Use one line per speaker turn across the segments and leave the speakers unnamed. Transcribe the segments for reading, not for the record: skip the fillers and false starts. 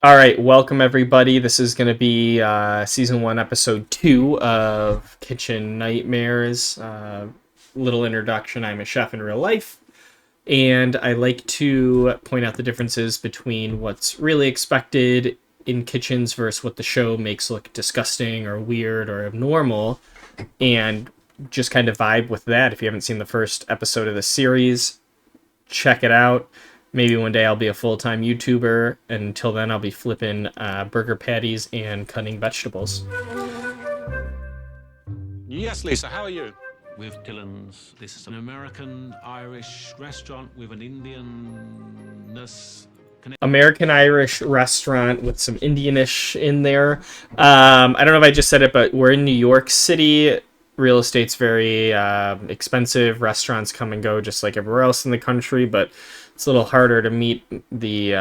All right, welcome everybody. This is going to be season 1, episode 2 of Kitchen Nightmares. Little introduction. I'm a chef in real life, and I like to point out the differences between what's really expected in kitchens versus what the show makes look disgusting or weird or abnormal, and just kind of vibe with that. If you haven't seen the first episode of the series, check it out. Maybe one day I'll be a full-time YouTuber. And until then, I'll be flipping burger patties and cutting vegetables.
Yes, Lisa, how are you?
With Dylan's. This is an American-Irish restaurant with an Indianness.
American-Irish restaurant with some Indianish in there. I don't know if I just said it, but we're in New York City. Real estate's very expensive. Restaurants come and go just like everywhere else in the country, but it's a little harder to meet the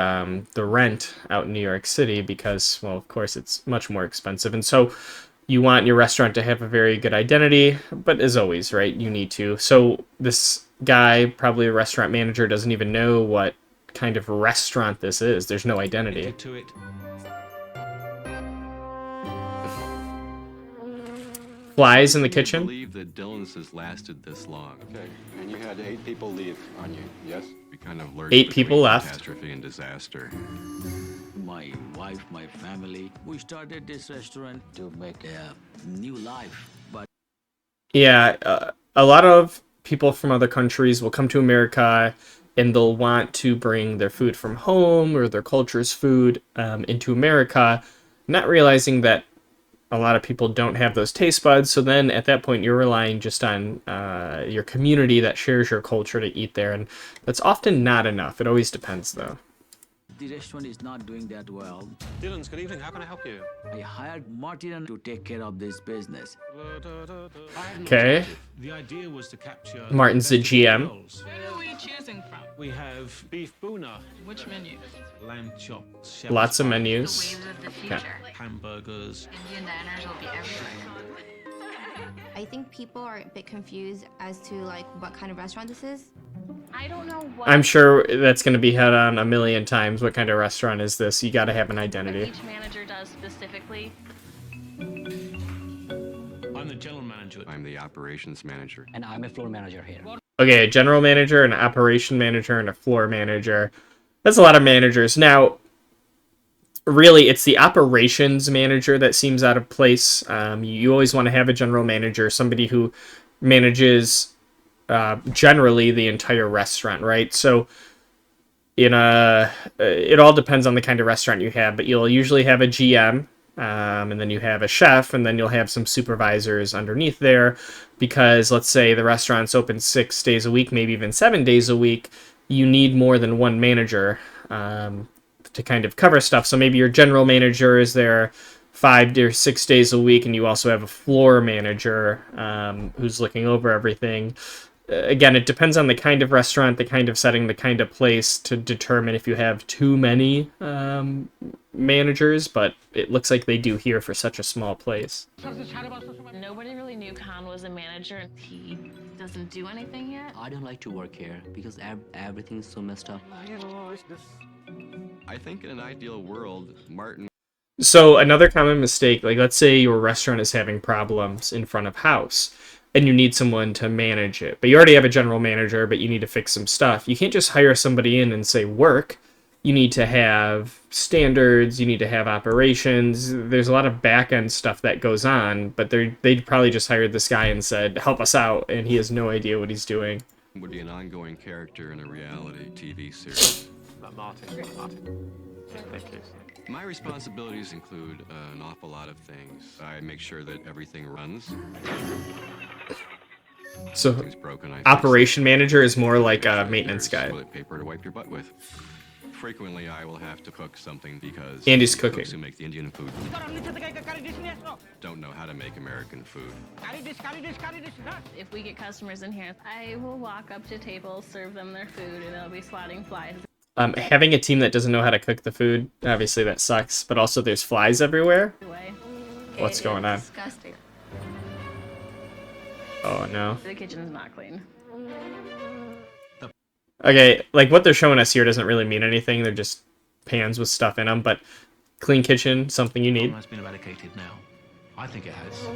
rent out in New York City because, well, of course, it's much more expensive. And so you want your restaurant to have a very good identity, but as always, right, you need to. So this guy, probably a restaurant manager, doesn't even know what kind of restaurant this is. There's no identity.
To it.
Flies in the kitchen.
I believe that Dylan's has lasted this long.
Okay, and you had 8 people leave on you, yes?
We kind of lurched
8 people
between
left.
Catastrophe and disaster.
My wife, my family, we started this restaurant to make a new life. But
Yeah, a lot of people from other countries will come to America and they'll want to bring their food from home or their culture's food into America, not realizing that a lot of people don't have those taste buds. So then at that point, you're relying just on your community that shares your culture to eat there. And that's often not enough. It always depends, though.
the restaurant is not doing that well.
Dylan's, good evening, how can I help you?
I hired Martin to take care of this business.
Okay.
The idea was to capture.
Martin's the GM.
girls.
Who are we choosing from?
We have beef boona,
Which menu?
lamb chops,
Lots of
The
menus.
waves of the future.
hamburgers.
Indian diners will be everywhere.
I think people are a bit confused as to like what kind of restaurant this is.
I don't know what
I'm sure that's going to be hit on a million times. What kind of restaurant is this? You got to have an identity.
each manager does specifically.
I'm the general manager.
I'm the operations manager.
And I'm a floor manager here.
Okay, a general manager, an operation manager, and a floor manager. That's a lot of managers. Now, really, it's the operations manager that seems out of place. You always want to have a general manager, somebody who manages generally the entire restaurant, right? So it all depends on the kind of restaurant you have, but you'll usually have a GM, and then you have a chef, and then you'll have some supervisors underneath there, because let's say the restaurant's open 6 days a week, maybe even 7 days a week, you need more than one manager to kind of cover stuff. So maybe your general manager is there 5 or 6 days a week, and you also have a floor manager who's looking over everything. Again, it depends on the kind of restaurant, the kind of setting, the kind of place to determine if you have too many managers, but it looks like they do here for such a small place.
Nobody really knew Khan was a manager. He doesn't do anything yet.
I don't like to work here because everything is so messed up.
I think in an ideal world, Martin
So another common mistake, like let's say your restaurant is having problems in front of house and you need someone to manage it, but you already have a general manager, but you need to fix some stuff. You can't just hire somebody in and say work. You need to have standards, you need to have operations. There's a lot of back end stuff that goes on, but they probably just hired this guy and said, help us out, and he has no idea what he's doing.
would be an ongoing character in a reality TV series.
Martin. Thank you.
My responsibilities include an awful lot of things. I make sure that everything runs.
So
Things broken, I fix
operation manager is more like a maintenance
There's
guy.
toilet paper to wipe your butt with. Frequently, I will have to cook something because
Andy's
the
cooking.
cooks who make the Indian food don't know how to make American food.
If we get customers in here, I will walk up to tables, serve them their food, and they'll be swatting flies.
Having a team that doesn't know how to cook the food, obviously that sucks, but also there's flies everywhere.
Away.
What's going on?
Disgusting.
Oh no.
The kitchen's not clean.
Okay, like what they're showing us here doesn't really mean anything. They're just pans with stuff in them, but Clean kitchen, something you need.
has been eradicated now. I think it has.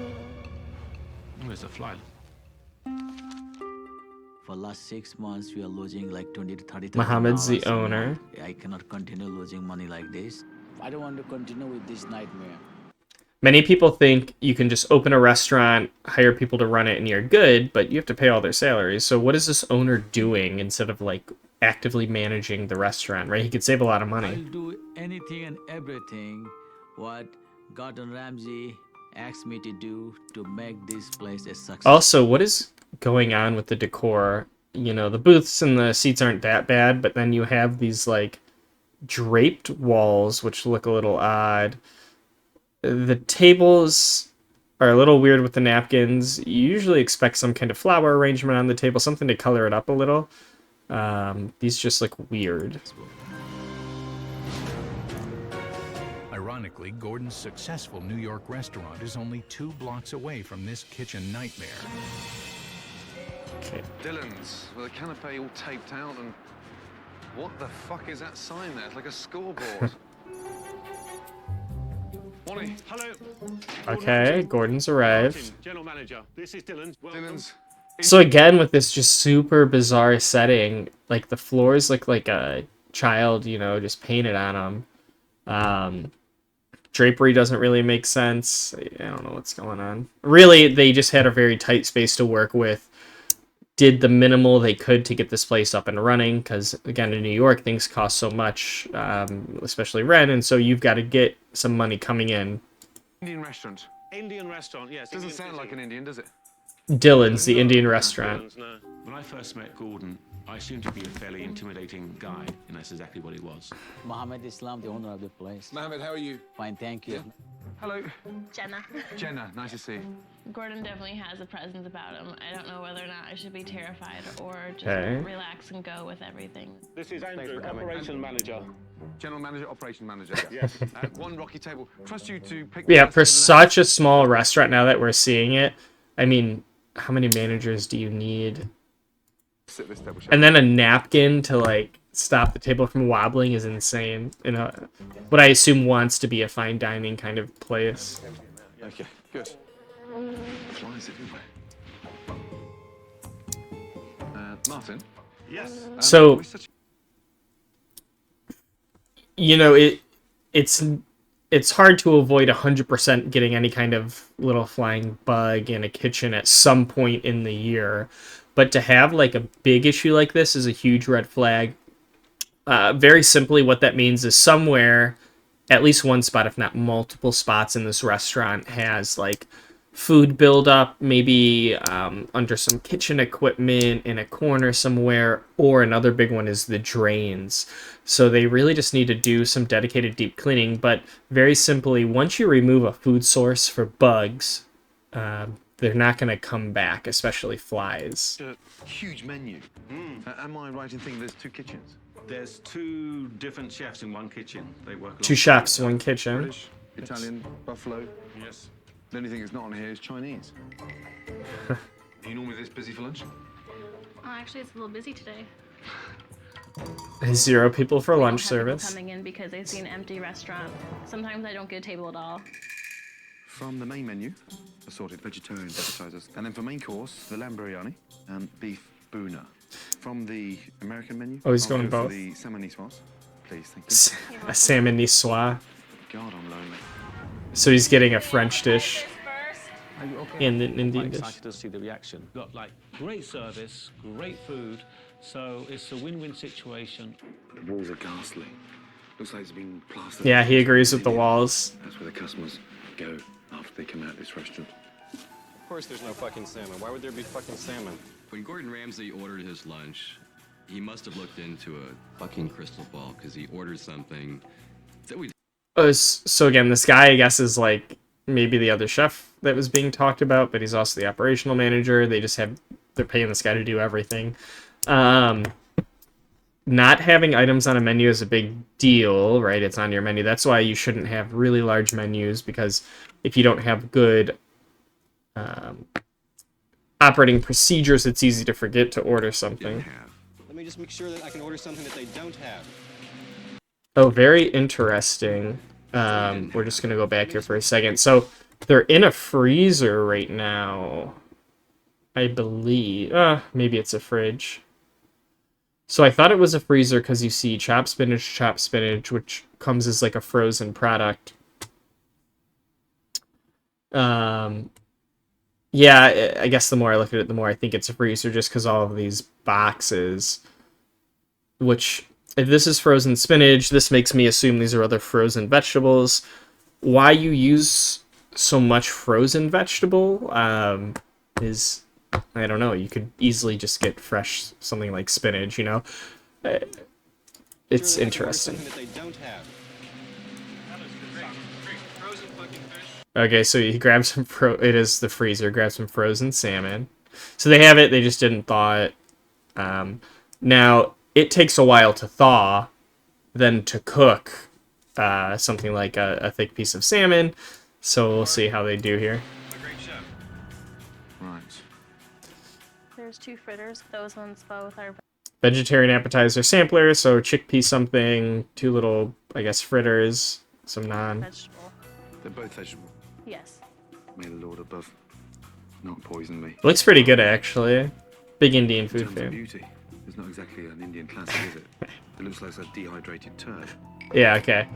Where's the fly?
For last 6 months, we are losing like 20 to 30,000.
Mohammed's the owner.
I cannot continue losing money like this. I don't want to continue with this nightmare.
Many people think you can just open a restaurant, hire people to run it, and you're good, but you have to pay all their salaries. So what is this owner doing instead of like actively managing the restaurant, right? He could save a lot of money.
I'll do anything and everything what Gordon Ramsay asked me to do to make this place a success.
Also, what is going on with the decor? You know, the booths and the seats aren't that bad, but then you have these like draped walls which look a little odd. The tables are a little weird with the napkins. You usually expect some kind of flower arrangement on the table, something to color it up a little. These just look weird.
Ironically, Gordon's successful New York restaurant is only 2 blocks away from this kitchen nightmare.
Okay.
Dylan's with a canapé all taped out, and what the fuck is that sign there? It's like a scoreboard. Morning.
Hello.
Okay, Gordon's arrived.
General manager. This is Dylan's.
Dylan's.
So again, with this just super bizarre setting, like the floors look like a child, you know, just painted on them. Drapery doesn't really make sense. I don't know what's going on. Really, they just had a very tight space to work with. Did the minimal they could to get this place up and running, because again, in New York, things cost so much, especially rent, and so you've got to get some money coming in.
Indian restaurant.
Indian restaurant, yes.
Doesn't sound like an Indian, does it?
Dylan's, the Indian restaurant.
No. When I first met Gordon, I assumed to be a fairly intimidating guy, and that's exactly what he was.
Mohammed Islam, the owner of the place.
Mohammed, how are you?
Fine, thank you.
Hello.
Jenna.
Jenna, nice to see you.
Gordon definitely has a presence about him. I don't know whether or not I should be terrified or just
Okay.
relax and go with everything.
This is Andrew, operation manager.
General manager, operation manager.
Yes.
One rocky table. Trust you to pick.
Yeah,
the
for
best over
such a small restaurant, now that we're seeing it, I mean, how many managers do you need?
there. Sit this table.
And then a napkin to like stop the table from wobbling is insane. You know, what I assume wants to be a fine dining kind of place.
Okay, good. Flies everywhere. Martin.
Yes.
So,
we're such-
you know, it's hard to avoid 100% getting any kind of little flying bug in a kitchen at some point in the year, but to have like a big issue like this is a huge red flag. Very simply, what that means is somewhere, at least one spot, if not multiple spots in this restaurant, has like food buildup, maybe under some kitchen equipment in a corner somewhere, or another big one is the drains. So they really just need to do some dedicated deep cleaning. But very simply, once you remove a food source for bugs, they're not going to come back, especially flies.
A huge menu. Am I right in thinking there's 2 kitchens?
There's 2 different chefs in one kitchen. They work.
2 chefs, 1 kitchen.
British, Italian, buffalo.
Yes.
The only thing that's not on here is Chinese. Are you normally this busy for lunch?
Oh, actually, it's a little busy today.
0 people for lunch
I don't have people
service.
coming in because they see an empty restaurant. Sometimes I don't get a table at all.
From the main menu, assorted vegetarian appetizers. And then for main course, the lamb biryani and beef boona. From the American menu,
Oh, he's
I'll
going
go
both.
for the salmon niçoise, please, thank you.
A salmon niçoise.
God, I'm lonely.
So he's getting a French dish and an Indian
Quite
dish.
excited to see the reaction. Got like great service, great food, so it's a win-win situation.
The walls are ghastly. Looks like it's been plastered.
Yeah, he agrees with the walls.
That's where the customers go after they come out of this restaurant.
Of course there's no fucking salmon. Why would there be fucking salmon?
When Gordon Ramsay ordered his lunch, he must have looked into a fucking crystal ball because he ordered something that we.
So again, this guy, I guess, is like maybe the other chef that was being talked about, but he's also the operational manager. They're paying this guy to do everything. Not having items on a menu is a big deal, right? It's on your menu. That's why you shouldn't have really large menus, because if you don't have good operating procedures, it's easy to forget to order something.
Let me just make sure that I can order something that they don't have.
Oh, very interesting. We're just gonna go back here for a second. So they're in a freezer right now, I believe. Maybe it's a fridge. So I thought it was a freezer because you see chopped spinach, which comes as like a frozen product. Yeah, I guess the more I look at it, the more I think it's a freezer, just because all of these boxes, which, if this is frozen spinach, this makes me assume these are other frozen vegetables. Why you use so much frozen vegetable is, I don't know, you could easily just get fresh something like spinach, you know? It's interesting.
That they don't have.
Okay, so he grabs some it is the freezer, grabs some frozen salmon. So they have it, they just didn't thaw it. Now, it takes a while to thaw, then to cook something like a thick piece of salmon. So we'll see how they do here.
Right.
There's 2 fritters. Those ones both are
Vegetarian appetizer sampler, so chickpea something, 2 little, I guess, fritters, some naan.
vegetable.
They're both vegetable.
Yes.
May the Lord above not poison me.
Looks pretty good, actually. Big Indian
In
food
terms of
fan.
beauty, it's not exactly an Indian classic, is it? It looks like a dehydrated turd.
Yeah, okay.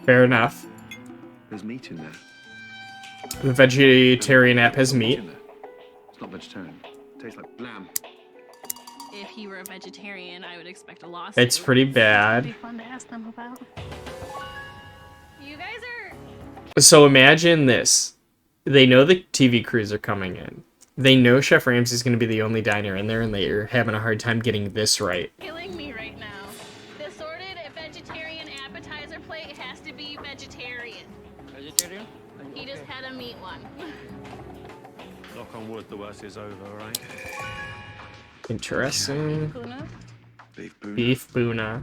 Fair enough.
There's meat in there.
The vegetarian app has meat.
It's not vegetarian. It tastes like lamb.
If he were a vegetarian, I would expect a lawsuit.
It's pretty
It'd
bad.
be fun to ask them about. You guys are...
So imagine this. They know the TV crews are coming in. They know Chef Ramsay's going to be the only diner in there, and they're having a hard time getting this right.
killing me right now. The sorted vegetarian appetizer plate has to be vegetarian.
Vegetarian?
He just had a meat one.
Knock on wood, the worst is over, right?
Interesting.
Puna
Beef boona.
Beef boona.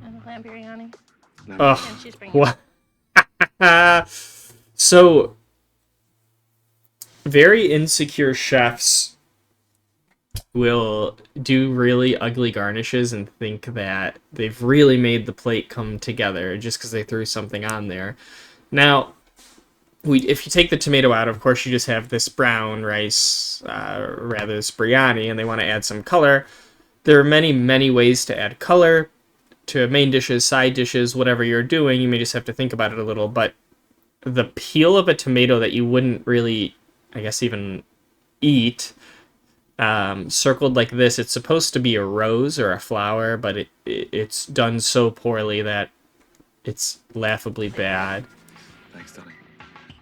and lamb biryani.
Ugh.
And she's bringing
What? So, very insecure chefs will do really ugly garnishes and think that they've really made the plate come together just because they threw something on there. Now, if you take the tomato out, of course, you just have this brown rice, rather this biryani, and they want to add some color. There are many, many ways to add color to main dishes, side dishes, whatever you're doing. You may just have to think about it a little, but the peel of a tomato that you wouldn't really, I guess, even eat, circled like this, it's supposed to be a rose or a flower, but it's done so poorly that it's laughably bad.
Thanks, darling.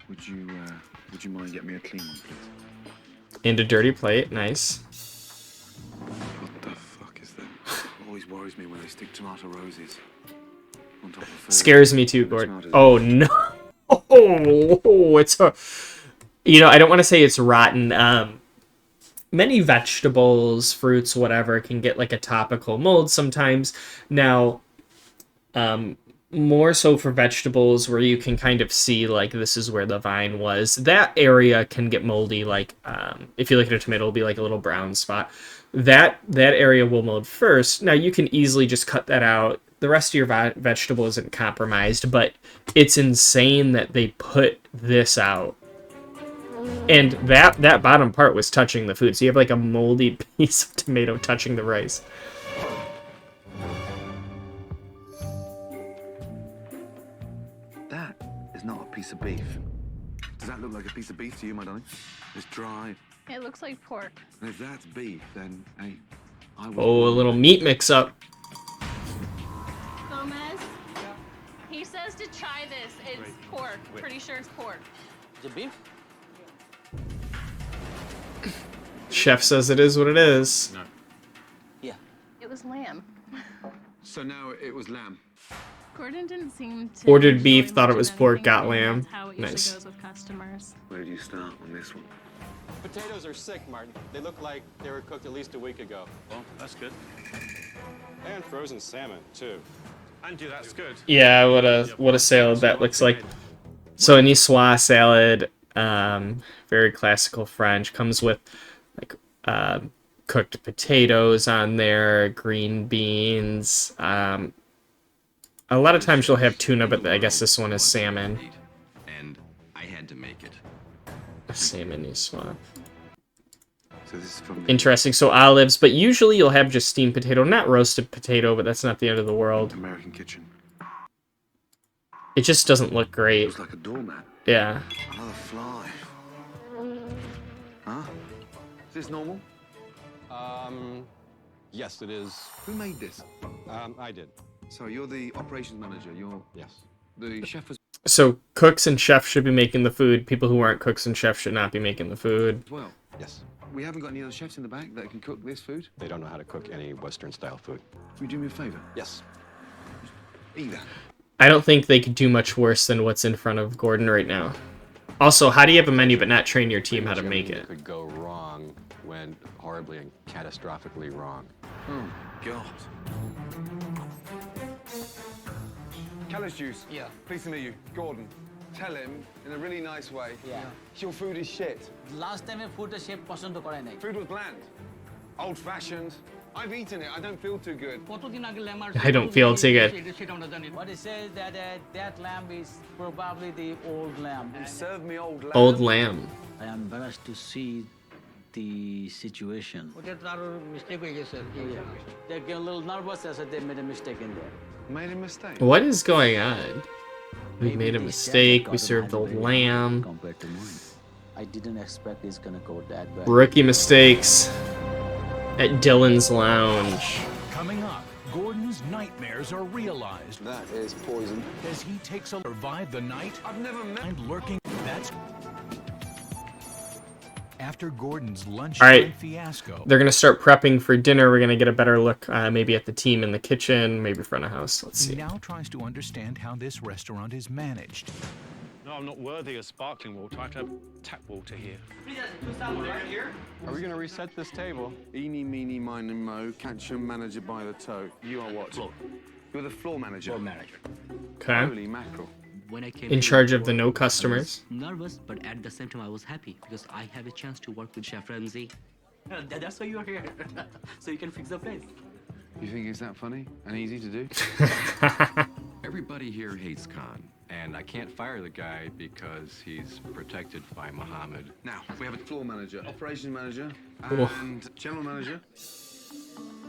Would you mind getting me a clean one, please?
And a dirty plate, nice.
What the fuck is that? It always worries me when they stick tomato roses on top of food.
Scares me too, Gord.
Tomatoes.
Oh no! Oh, it's a. You know, I don't want to say it's rotten. Many vegetables, fruits, whatever, can get like a topical mold sometimes. Now, more so for vegetables where you can kind of see like this is where the vine was. That area can get moldy. Like if you look at a tomato, it'll be like a little brown spot. That area will mold first. Now you can easily just cut that out. The rest of your vegetable isn't compromised, but it's insane that they put this out. And that bottom part was touching the food. So you have like a moldy piece of tomato touching the rice.
That is not a piece of beef. Does that look like a piece of beef to you, my darling? It's dry.
It looks like pork.
And if that's beef, then hey, I was
Oh, a
wrong.
little meat mix up.
Gomez? He says to try this. It's pork. Pretty sure it's pork.
Is it beef?
Chef says it is what it is.
No.
Yeah.
It was lamb.
So now it was lamb.
Gordon didn't seem to
Ordered
enjoy
beef, thought it
much
was
of
pork,
anything,
got
but
lamb.
That's how it usually
Nice.
goes with customers.
Where do you start on this one?
Potatoes are sick, Martin. They look like they were cooked at least a week ago.
Well, that's good.
And frozen salmon, too.
And do that's good.
Yeah, what a salad that looks like. So an s1e salad, very classical French, comes with like cooked potatoes on there, green beans, A lot of times you'll have tuna, but I guess this one is salmon.
And I had to make it.
Salmon you swap.
So this is from
Interesting. So olives, but usually you'll have just steamed potato, not roasted potato, but that's not the end of the world.
American kitchen.
It just doesn't look great.
Looks like a doormat.
Yeah.
Another fly. Huh? Is this normal?
Yes, it is.
Who made this?
I did.
So you're the operations manager. You're
Yes.
the chef as
So cooks and chefs should be making the food. People who aren't cooks and chefs should not be making the food.
well.
Yes.
We haven't got any other chefs in the back that can cook this food.
They don't know how to cook any Western-style food.
Can you do me a favor?
Yes.
Eat that.
I don't think they could do much worse than what's in front of Gordon right now. Also, how do you have a menu but not train your team how to make it?
Could go wrong went horribly and catastrophically wrong.
Oh, God. Callus juice.
Yeah.
Pleased to meet you. Gordon, tell him in a really nice way.
Yeah.
Your food is shit.
Last time food shape পছন্দ করে নাই
Food was bland. Old-fashioned. I've eaten it. I don't feel too good.
I don't feel too good.
What it says that lamb is probably the old lamb.
You serve me old lamb.
Old lamb.
I am embarrassed to see the situation. They're getting a little nervous as they made a mistake in there.
Made a mistake.
What is going on? We made a
the
mistake.
chef
We
got
served
an
old
idea
lamb.
compared to mine. I didn't expect it's gonna go that bad.
Rookie mistakes at Dylan's Lounge.
Coming up, Gordon's nightmares are realized
That is poison.
as he takes a survive the night
I've never met.
and lurking. That's after Gordon's lunch
All right.
fiasco.
They're going to start prepping for dinner. We're going to get a better look maybe at the team in the kitchen, maybe front of house. Let's
He
see.
now tries to understand how this restaurant is managed.
No, I'm not worthy of sparkling water. I have to have tap water here.
Are we going to reset this table?
Eeny, meeny, miny, mo. Catch your manager by the toe. You are what?
Floor.
You're the floor manager.
Floor manager.
Okay.
Holy mackerel.
When I came
In
here,
charge of the no
I was
customers.
nervous, but at the same time I was happy because I have a chance to work with Chef Ramsay. That's why you are here, so you can fix the place.
You think it's that funny and easy to do?
Everybody here hates Khan, and I can't fire the guy because he's protected by Muhammad.
Now, we have a floor manager, operations manager,
Cool.
and general manager.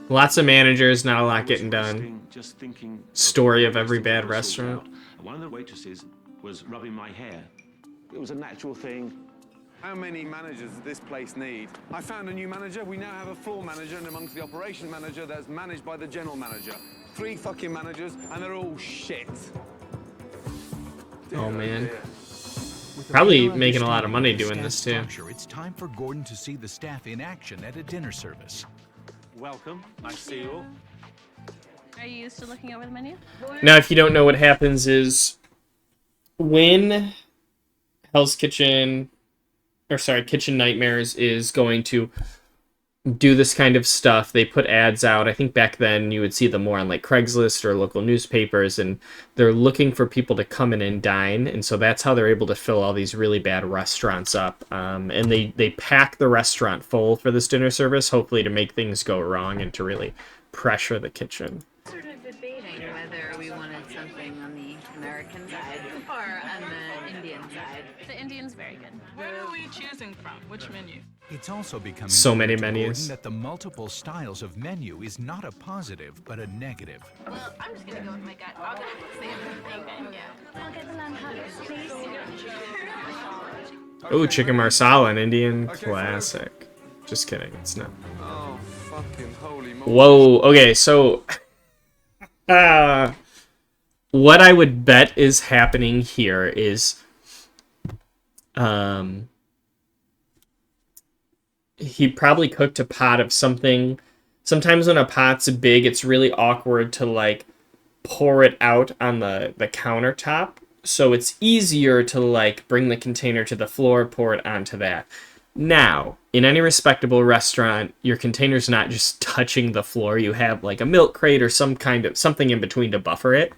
Lots of managers, not a lot getting done.
Just thinking.
Story of every bad restaurant.
One of the waitresses was rubbing my hair. It was a natural thing.
How many managers does this place need? I found a new manager. We now have a floor manager and amongst the operations manager that's managed by the general manager. 3 fucking managers, and they're all shit.
Oh, man.
With a
Probably
clear
making a lot of money
understanding
doing
of
this,
staff
too.
structure, it's time for Gordon to see the staff in action at a dinner service.
Welcome. Nice to see you all.
Are you used to looking over the menu?
Now, if you don't know what happens is when Hell's Kitchen, or sorry, Kitchen Nightmares is going to do this kind of stuff, they put ads out. I think back then you would see them more on like Craigslist or local newspapers, and they're looking for people to come in and dine, and so that's how they're able to fill all these really bad restaurants up. And they pack the restaurant full for this dinner service, hopefully to make things go wrong and to really pressure the kitchen.
Sort of debating whether we wanted something on the American side or on the Indian side.
The Indian's very good.
Where are we choosing from? Which menu?
It's also becoming
So
clear
many
to
menus.
Gordon that the multiple styles of menu is not a positive, but a negative.
Well, I'm just gonna go with my gut. I'll go with salmon. Yeah.
I'll get the lamb cutlets, please.
Oh, chicken marsala, an Indian classic. Just kidding, it's not.
Oh, fucking holy moly.
Whoa, okay, so what I would bet is happening here is he probably cooked a pot of something. Sometimes when a pot's big, it's really awkward to like pour it out on the countertop. So it's easier to like bring the container to the floor, pour it onto that. Now, in any respectable restaurant, your container's not just touching the floor. You have like a milk crate or some kind of something in between to buffer it.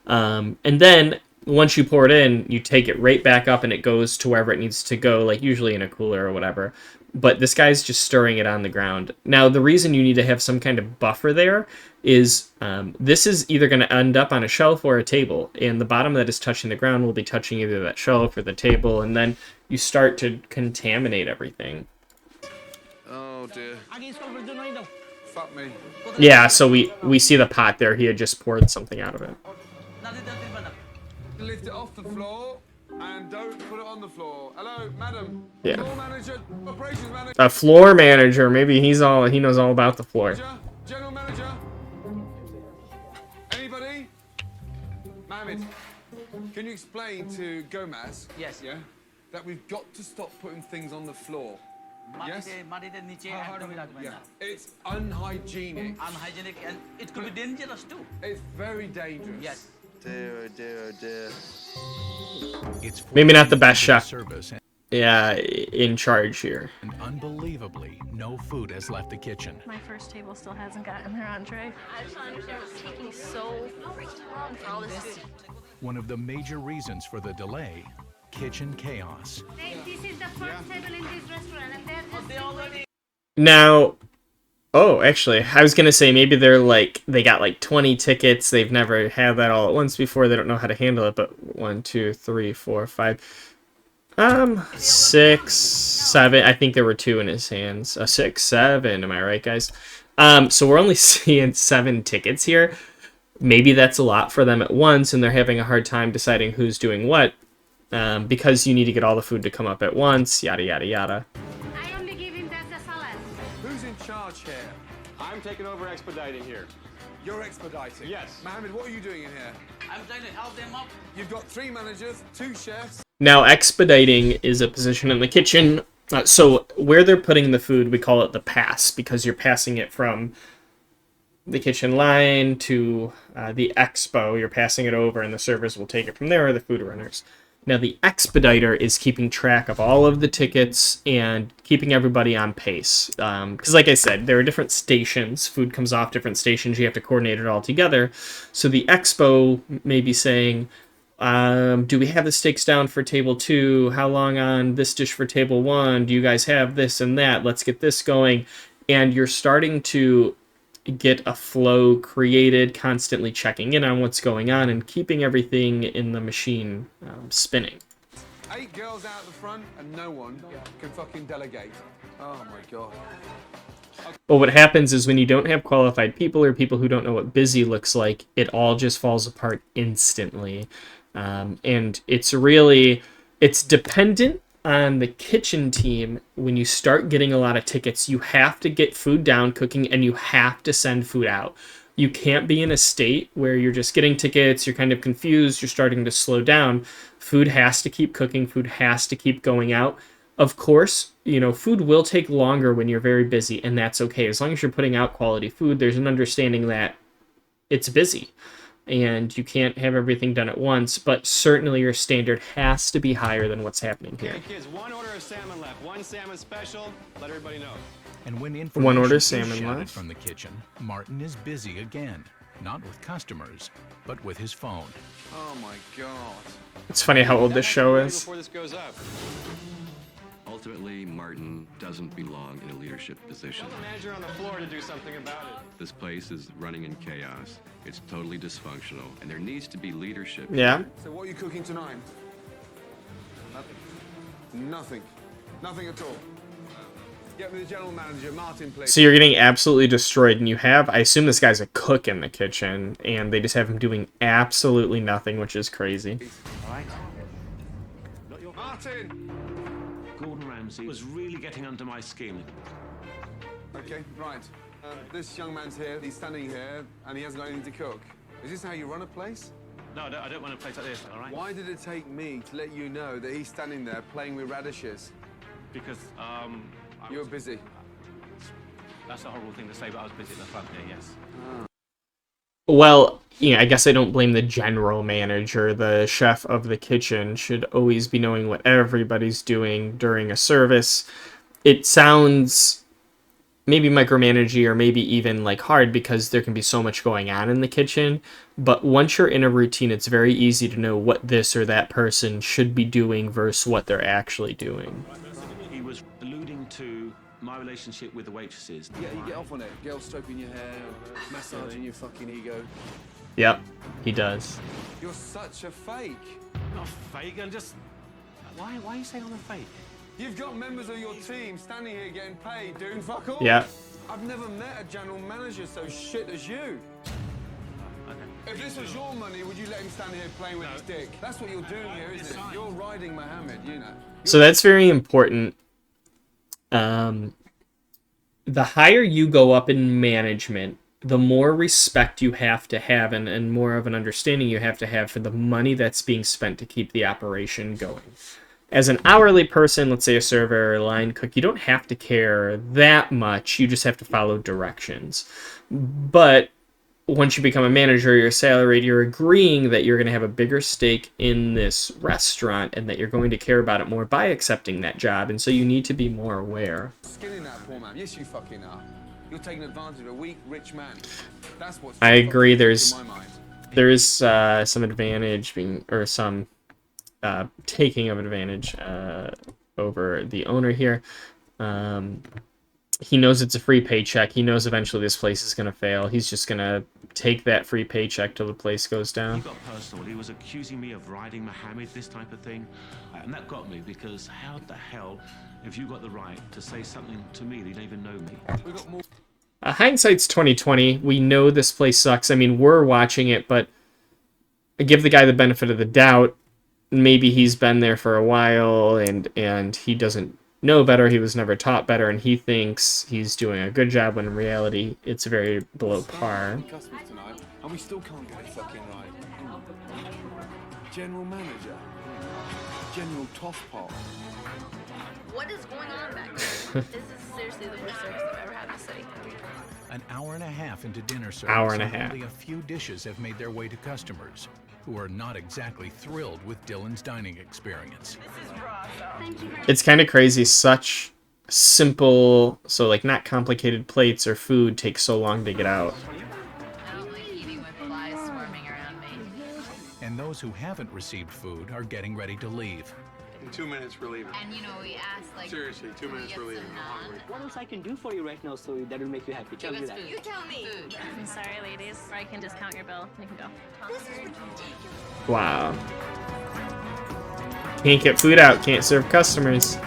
And then once you pour it in, you take it right back up and it goes to wherever it needs to go, like usually in a cooler or whatever. but this guy's just stirring it on the ground. Now, the reason you need to have some kind of buffer there is this is either going to end up on a shelf or a table, and the bottom that is touching the ground will be touching either that shelf or the table, and then you start to contaminate everything.
Oh dear. Fuck me.
Yeah, so we see the pot there. He had just poured something out of it.
Lift it off the floor and don't put it on the floor. Hello, madam.
Yeah.
Floor manager, operations manager.
A floor manager. Maybe he knows all about the floor.
General manager. Anybody? Mohammed, can you explain to Gomez?
Yes.
Yeah. That we've got to stop putting things on the floor. Yes. Yeah. It's unhygienic.
Unhygienic, and it could be dangerous too.
It's very dangerous.
Yes.
Dear, dear, dear.
It's
Maybe not the best
40
chef.
service,
Yeah, in charge here.
and unbelievably, no food has left the kitchen.
My first table still hasn't gotten their entree.
I just don't understand what's taking so freaking long for all this food.
One of the major reasons for the delay, kitchen chaos.
This is the first table in this restaurant, and they're
Now, oh, actually, I was gonna say maybe they got like 20 tickets. They've never had that all at once before. They don't know how to handle it. But 1, 2, 3, 4, 5, 6, 7. I think there were 2 in his hands. 6, 7. Am I right, guys? So we're only seeing 7 tickets here. Maybe that's a lot for them at once, and they're having a hard time deciding who's doing what. Because you need to get all the food to come up at once. Yada yada yada.
I only give him the salad.
Who's in charge here?
I'm taking over expediting here.
You're expediting.
Yes.
Mohammed, what are you doing in here?
I'm trying to help them up.
You've got 3 managers, 2 chefs.
Now, expediting is a position in the kitchen. So where they're putting the food, we call it the pass, because you're passing it from the kitchen line to the expo. You're passing it over, and the servers will take it from there, or the food runners. Now, the expediter is keeping track of all of the tickets and keeping everybody on pace. Because, like I said, there are different stations. Food comes off different stations. You have to coordinate it all together. So the expo may be saying, do we have the steaks down for table 2? How long on this dish for table 1? Do you guys have this and that? Let's get this going. And you're starting to get a flow created, constantly checking in on what's going on and keeping everything in the machine spinning.
8 girls out the front and no one can fucking delegate. Oh my god.
But what happens is when you don't have qualified people or people who don't know what busy looks like, it all just falls apart instantly. And it's dependent on the kitchen team. When you start getting a lot of tickets, you have to get food down cooking and you have to send food out. You can't be in a state where you're just getting tickets, you're kind of confused, you're starting to slow down. Food has to keep cooking, food has to keep going out. Of course, food will take longer when you're very busy, and that's okay. As long as you're putting out quality food, there's an understanding that it's busy and you can't have everything done at once, but certainly your standard has to be higher than what's happening here.
Okay, kids, 1 order of salmon left. 1 salmon special. Let everybody know.
And when
One order
information is
salmon
shouted
left.
from the kitchen, Martin is busy again. Not with customers, but with his phone.
Oh my god.
It's funny how old this show is.
Before this goes up.
Ultimately, Martin doesn't belong in a leadership position.
Tell the manager on the floor to do something about it.
This place is running in chaos. It's totally dysfunctional, and there needs to be leadership.
Yeah.
So what are you cooking tonight? Nothing. Nothing. Nothing at all. Get me the general manager, Martin, please.
So you're getting absolutely destroyed, and I assume this guy's a cook in the kitchen, and they just have him doing absolutely nothing, which is crazy.
All right.
Martin!
Gordon Ramsay was really getting under my skin.
Okay, right. This young man's here, he's standing here, and he hasn't got anything to cook. Is this how you run a place?
No, I don't want a place like this, all right?
Why did it take me to let you know that he's standing there playing with radishes?
Because,
You were busy.
That's a horrible thing to say, but I was busy at the front there, yes.
Well, I guess I don't blame the general manager. The chef of the kitchen should always be knowing what everybody's doing during a service. It sounds maybe micromanagey or maybe even hard because there can be so much going on in the kitchen. But once you're in a routine, it's very easy to know what this or that person should be doing versus what they're actually doing.
He was alluding to my relationship with the waitresses.
Yeah, you get off on it. Girls stroking your hair, massaging your fucking ego.
Yep, he does.
You're such a fake.
Not fake, I'm just... Why are you saying I'm a fake?
You've got members of your team standing here getting paid, doing fuck all.
Yeah.
I've never met a general manager so shit as you. If this was your money, would you let him stand here playing with his dick? That's what you're doing here, isn't it? You're riding Mohammed, you know.
So that's very important. The higher you go up in management, the more respect you have to have and more of an understanding you have to have for the money that's being spent to keep the operation going. As an hourly person, let's say a server or a line cook, you don't have to care that much. You just have to follow directions. But once you become a manager, you're salaried, you're agreeing that you're going to have a bigger stake in this restaurant and that you're going to care about it more by accepting that job. And so you need to be more aware.
Skinning that poor man. Yes, you fucking are. You're taking advantage of a weak, rich man. That's what's
I agree.
in my mind.
There is some advantage being, or some taking of advantage over the owner here. He knows it's a free paycheck. He knows eventually this place is going to fail. He's just going to take that free paycheck till the place goes down.
He got personal. He was accusing me of riding Mohammed, this type of thing. And that got me, because how the hell have you got the right to say something to me that you don't even know me?
Hindsight's 2020. We know this place sucks. I mean, we're watching it, but I give the guy the benefit of the doubt. Maybe he's been there for a while and he doesn't know better. He was never taught better, and he thinks he's doing a good job when in reality it's very below par.
Customers tonight, and we still can't get it fucking right. General manager, General Tosspot.
What is going on back there? This is seriously the worst service I've ever had in the city.
An hour and a half into dinner service,
Hour and a half.
only a few dishes have made their way to customers, who are not exactly thrilled with Dylan's dining experience.
It's kind of crazy. Such simple, so like not complicated plates or food take so long to get out.
I don't like eating with flies swarming around me.
And those who haven't received food are getting ready to leave.
In 2 minutes, we're leaving.
And you know, we asked like,
Seriously, 2
can we
minutes,
get
we're leaving.
some
I'm hungry.
What else I can do for you right now so that will make you happy? Tell
Give
me
us
that.
food. You tell me. Food.
I'm sorry, ladies. Or I can discount your bill. You can go.
This is ridiculous.
Wow. Can't get food out, can't serve customers.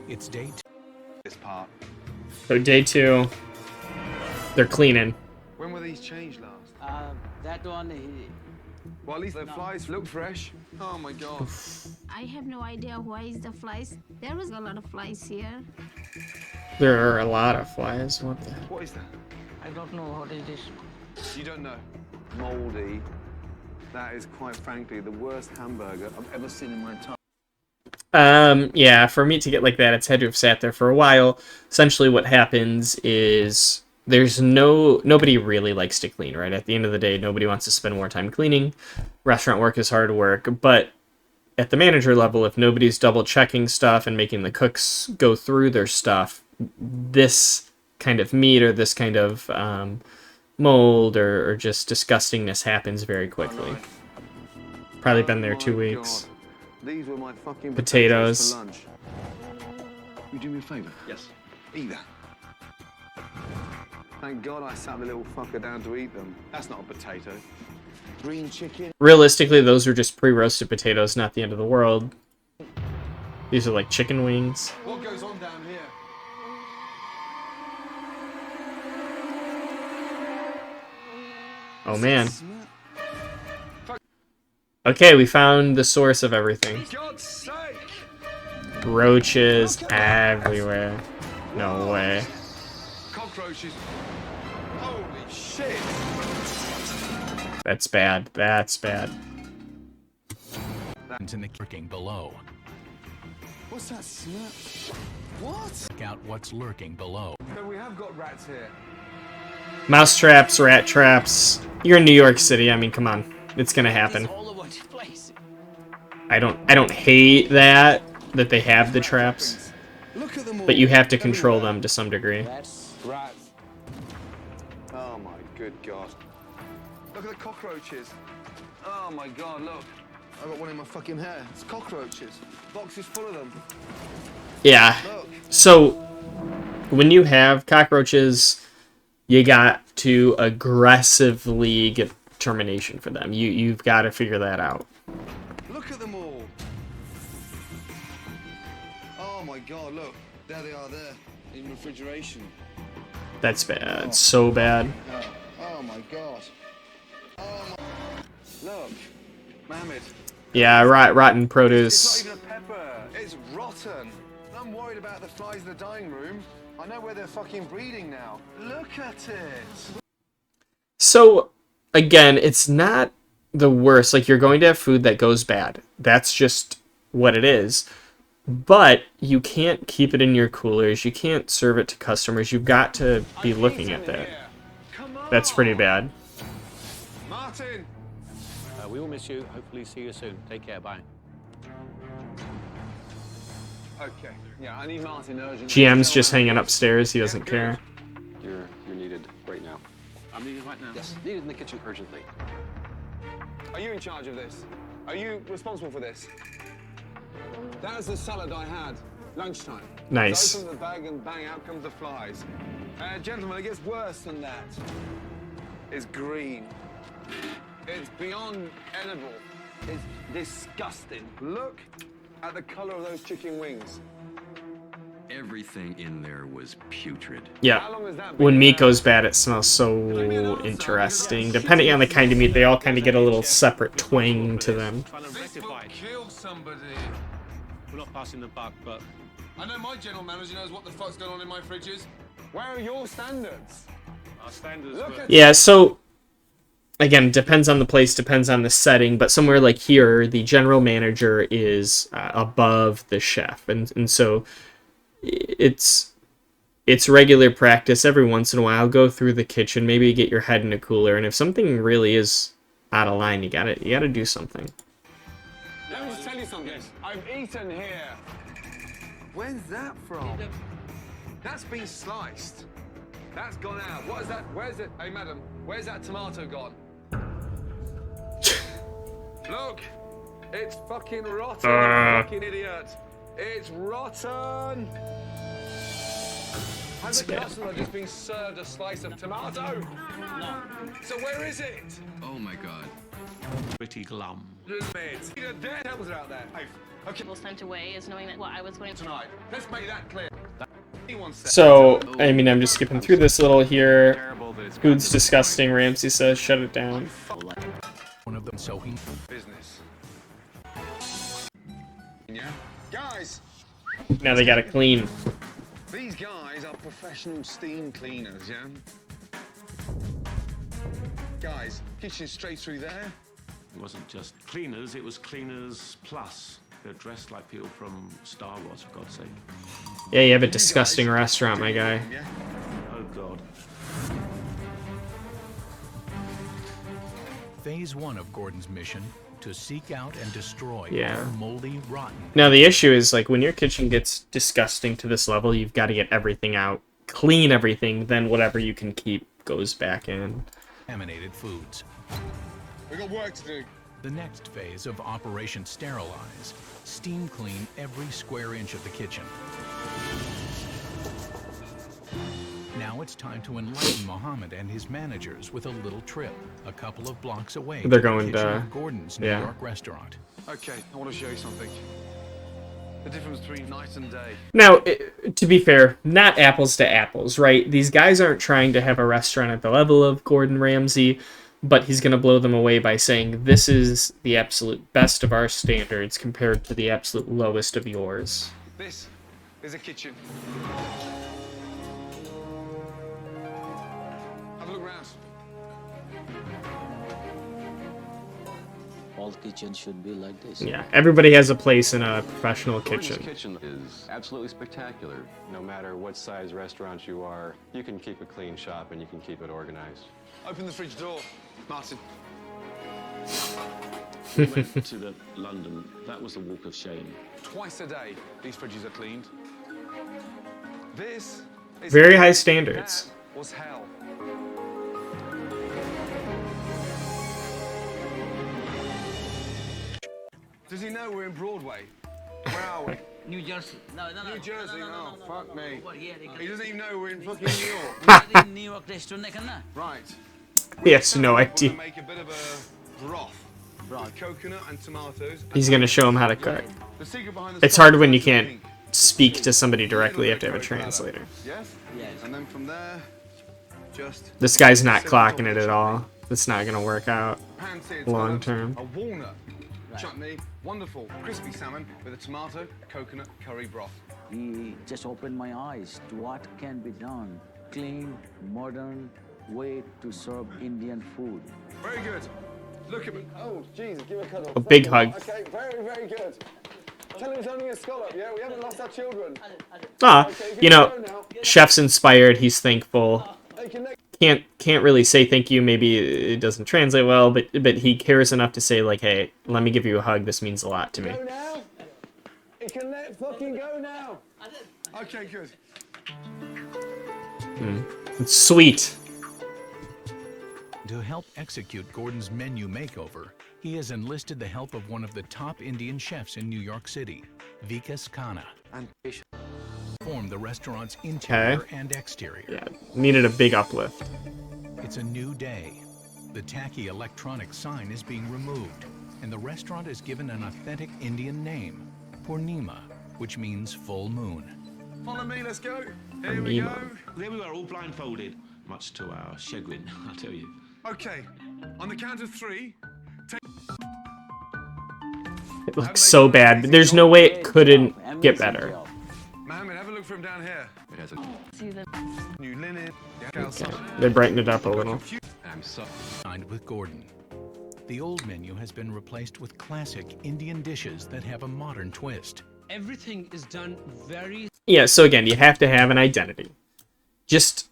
It's day two.
This part.
So day 2, they're cleaning.
When were these changed last?
That one,
Well, at least the flies look fresh. Oh my god.
I have no idea why is the flies. There was a lot of flies here.
There are a lot of flies. What the?
What is that?
I don't know what is this.
You don't know. Moldy. That is quite frankly the worst hamburger I've ever seen in my time.
Yeah, for meat to get like that, it's had to have sat there for a while. Essentially what happens is there's nobody really likes to clean, right? At the end of the day, nobody wants to spend more time cleaning. Restaurant work is hard work, but at the manager level, if nobody's double checking stuff and making the cooks go through their stuff, this kind of meat or this kind of mold or just disgustingness happens very quickly. Probably been there 2 weeks.
God. These were my fucking
Potatoes.
for lunch. You do me a favour?
Yes.
Eat that. Thank God I sat the little fucker down to eat them. That's not a potato. Green chicken.
Realistically, those are just pre-roasted potatoes, not the end of the world. These are like chicken wings.
What goes on down here?
Oh man. Okay, we found the source of everything.
God's sake!
Roaches everywhere. No way.
Cockroaches. Holy shit!
That's bad. That's bad.
It's in the lurking below.
What's that smell? What?
Check out what's lurking below.
So we have got rats here.
Mouse traps, rat traps. You're in New York City. I mean, come on. It's gonna happen.
All over the place.
I don't hate that they have the traps,
Look at them all.
but you have to control them to some degree.
That's
Rats. Oh my good God. Look at the cockroaches. Oh my God, look. I got one in my fucking hair. It's cockroaches. Box is full of them.
Yeah. So when you have cockroaches, you got to aggressively get termination for them. You've got to figure that out.
Look at them all. Oh my God, look. There they are there. In refrigeration.
That's bad. Oh. So bad.
Oh my God. Oh my... Look. Mohammed.
Yeah, rotten produce.
It's not even a pepper. It's rotten. I'm worried about the flies in the dining room. I know where they're fucking breeding now. Look at it.
So, again, it's not the worst. Like, you're going to have food that goes bad. That's just what it is. But you can't keep it in your coolers. You can't serve it to customers. You've got to be looking at that. That's pretty bad.
Martin.
We will miss you. Hopefully see you soon. Take care. Bye.
Okay. Yeah, I need Martin urgently.
GM's just hanging upstairs. He doesn't care.
You're needed right now.
I'm needed right now.
Yes, needed in the kitchen urgently.
Are you in charge of this? Are you responsible for this? That was the salad I had. Lunchtime.
Nice.
Open the bag and bang, out comes the flies. Gentlemen, it gets worse than that. It's green. It's beyond edible. It's disgusting. Look at the color of those chicken wings.
Everything in there was putrid.
Yeah. When meat goes bad, it smells so interesting. Depending on the kind of meat, they all kind of get a little separate twang to them.
This will kill somebody.
We're not passing the buck, but...
I know my general manager knows what the fuck's going on in my fridges. Where are your standards?
Our standards
Yeah, so... Again, depends on the place, depends on the setting, but somewhere like here, the general manager is above the chef, and so it's regular practice every once in a while. Go through the kitchen, maybe get your head in a cooler, and if something really is out of line, you gotta do something.
Let me just tell you something. I've eaten here. Where's that from? That's been sliced. That's gone out. What is that? Where's it? Hey, madam, where's that tomato gone? Look, it's fucking rotten, you fucking idiot. It's rotten. Has a customer just been served a slice of tomato? No. So where is it?
Oh my God.
Pretty glum.
The dead hells are out there. Okay.
People sent away is knowing that what I was going to
Tonight. Let's make that clear.
So, I mean, I'm just skipping through this little here. Food's disgusting, Ramsey says, shut it down.
One of them soaking.
Business. Yeah. Guys.
Now they gotta clean.
These guys are professional steam cleaners, yeah? Guys, kitchen straight through there.
It wasn't just cleaners, it was cleaners plus. They're dressed like people from Star Wars, for God's sake.
Yeah, you have a disgusting restaurant, my guy.
Oh, God.
Phase 1 of Gordon's mission, to seek out and destroy
Yeah.
all moldy, rotten.
Now, the issue is, like, when your kitchen gets disgusting to this level, you've got to get everything out, clean everything, then whatever you can keep goes back in.
Contaminated foods.
We got work to do.
The next phase of Operation Sterilize, steam clean every square inch of the kitchen. Now it's time to enlighten Mohammed and his managers with a little trip, a couple of blocks away.
They're
to
going
the kitchen
to
of Gordon's New
yeah.
York restaurant.
Okay, I want to show you something. The difference between night and day.
Now, to be fair, not apples to apples, right? These guys aren't trying to have a restaurant at the level of Gordon Ramsay, but he's going to blow them away by saying this is the absolute best of our standards compared to the absolute lowest of yours.
This is a kitchen. Have a look around.
All kitchens should be like this.
Yeah, everybody has a place in a professional kitchen.
Gordon's kitchen is absolutely spectacular. No matter what size restaurant you are, you can keep a clean shop and you can keep it organized.
Open the fridge door, Martin.
We went to London. That was a walk of shame.
Twice a day, these fridges are cleaned. This is
Very high standards.
That was hell. Does he know we're in Broadway? Where are we?
New Jersey. No.
New Jersey?
No,
Oh, fuck me.
Yeah,
He doesn't even know we're in fucking New York.
New York restaurant.
Right.
He has no
We're
idea.
gonna make a bit of a broth. With coconut and tomatoes.
He's gonna show him how to cook.
The secret behind the
It's hard
sauce
when you
is
can't
pink.
speak to somebody directly. You have to have a
Little bit of
translator.
Yes?
Yes.
And then from there, just
This guy's not clocking it at all. It's not gonna work out
pan-seared
long
turnips,
term.
a walnut chutney, wonderful crispy salmon with a tomato, coconut, curry broth.
He just opened my eyes to what can be done. Clean, modern way to serve Indian food.
Very good. Look at me. Oh, Jesus, give a cuddle.
A big hug.
Okay, very, very good. Tell him he's only a scallop, yeah? We haven't lost our children.
Ah, you know, chef's inspired. He's thankful. Can't really say thank you. Maybe it doesn't translate well, but he cares enough to say like, hey, let me give you a hug. This means a lot to me.
Go now? He can let fucking go now. Okay, good.
It's sweet.
To help execute Gordon's menu makeover, he has enlisted the help of one of the top Indian chefs in New York City, Vikas Khanna.
And
Form the restaurant's interior and exterior.
Yeah, needed a big uplift.
It's a new day. The tacky electronic sign is being removed, and the restaurant is given an authentic Indian name, Purnima, which means full moon.
Follow me, let's go. Here we go.
There we were, all blindfolded, much to our chagrin, I'll tell you.
Okay, on the count of 3,
It looks so bad, but there's no way it couldn't get better.
Mohammed, have a look for him down here.
It has a
See the
New linen.
Okay. They brightened it up a little.
I'm so
Signed with Gordon. The old menu has been replaced with classic Indian dishes that have a modern twist.
Everything is done very...
Yeah, so again, you have to have an identity. Just